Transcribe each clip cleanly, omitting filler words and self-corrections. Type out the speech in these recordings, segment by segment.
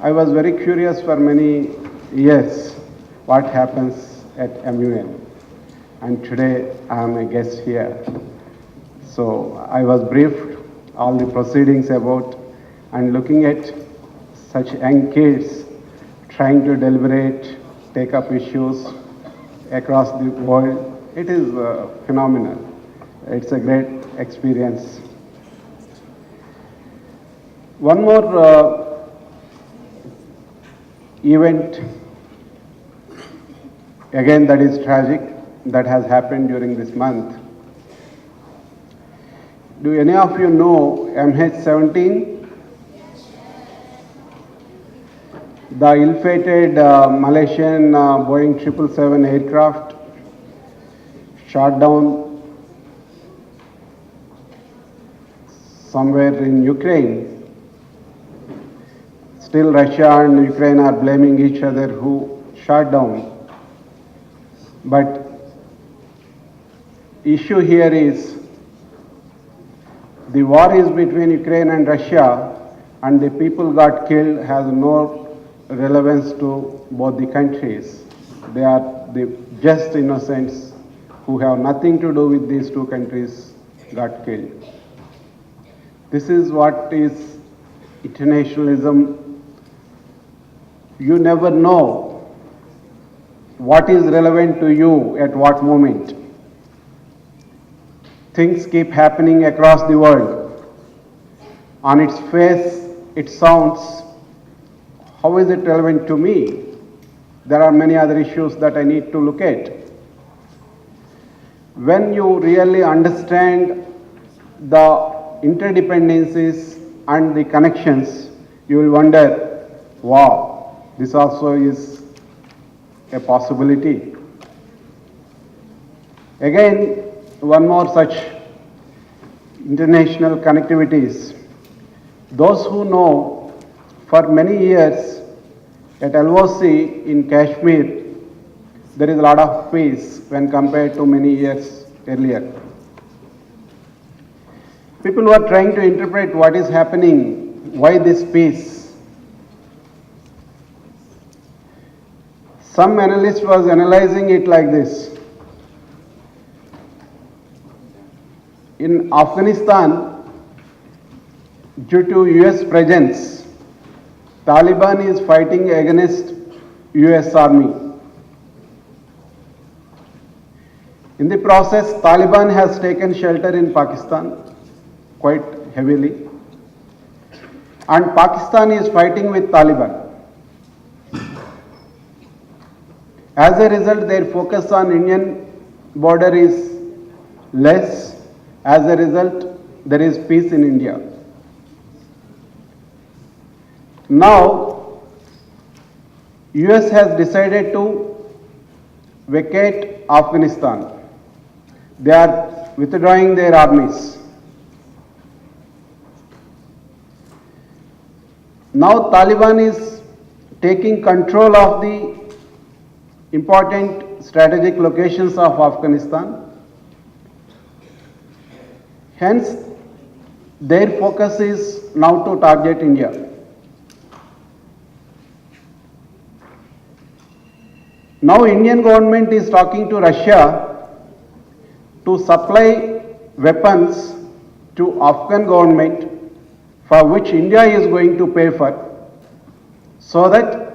I was very curious for many years what happens at MUN, and today I am a guest here. So I was briefed all the proceedings about and looking at such young kids trying to deliberate, take up issues across the world. It is phenomenal. It's a great experience. One more event, again that is tragic, that has happened during this month. Do any of you know MH17? The ill-fated Malaysian Boeing 777 aircraft shot down somewhere in Ukraine. Still Russia and Ukraine are blaming each other who shot down. But issue here is the war is between Ukraine and Russia, and the people got killed has no relevance to both the countries. They are the just innocents who have nothing to do with these two countries got killed. This is what is internationalism. You never know what is relevant to you at what moment. Things keep happening across the world. On its face, it sounds, how is it relevant to me? There are many other issues that I need to look at. When you really understand the interdependencies and the connections, you will wonder, wow, this also is a possibility. Again, one more such international connectivities. Those who know, for many years at LOC in Kashmir, there is a lot of peace when compared to many years earlier. People were trying to interpret what is happening, why this peace. Some analyst was analyzing it like this. In Afghanistan, due to US presence, Taliban is fighting against US Army. In the process, Taliban has taken shelter in Pakistan quite heavily, and Pakistan is fighting with Taliban. As a result, their focus on Indian border is less. As a result, there is peace in India. Now, US has decided to vacate Afghanistan. They are withdrawing their armies. Now Taliban is taking control of the important strategic locations of Afghanistan. Hence, their focus is now to target India. Now Indian government is talking to Russia to supply weapons to Afghan government, for which India is going to pay for, so that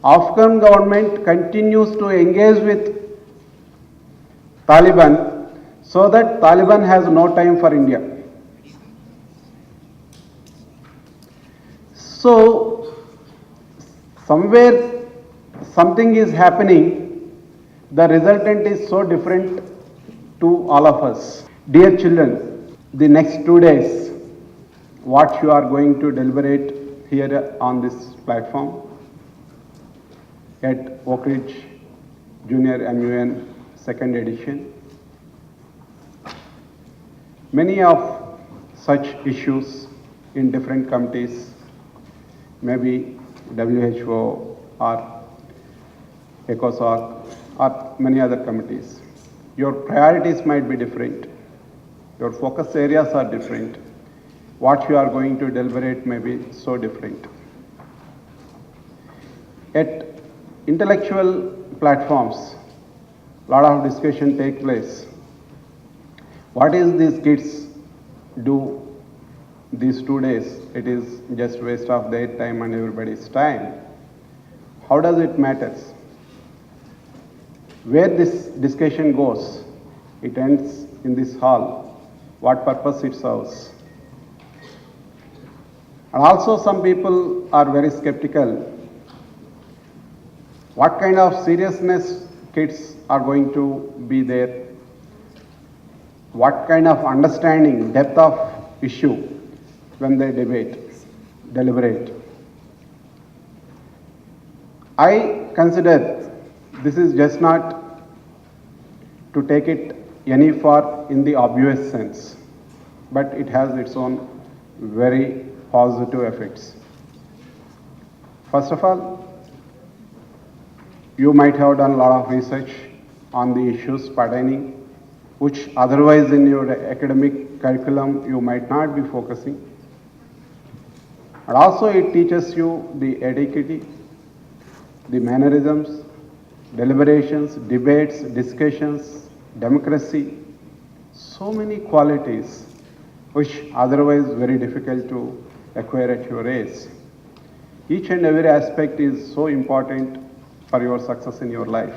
Afghan government continues to engage with Taliban, so that Taliban has no time for India. So, somewhere something is happening, the resultant is so different to all of us. Dear children, the next 2 days, what you are going to deliberate here on this platform at Oak Ridge Junior MUN 2nd edition. Many of such issues in different committees, maybe WHO or ECOSOC or many other committees. Your priorities might be different. Your focus areas are different. What you are going to deliberate may be so different. At intellectual platforms, lot of discussion take place. What is these kids do these 2 days? It is just waste of their time and everybody's time. How does it matters? Where this discussion goes, it ends in this hall. What purpose it serves? And also some people are very skeptical. What kind of seriousness kids are going to be there? What kind of understanding, depth of issue when they deliberate? I consider this is just not to take it any far in the obvious sense, but it has its own very positive effects. First of all, you might have done a lot of research on the issues pertaining which otherwise in your academic curriculum you might not be focusing. And also it teaches you the etiquette, the mannerisms, deliberations, debates, discussions, democracy, so many qualities which otherwise very difficult to acquire at your age. Each and every aspect is so important for your success in your life.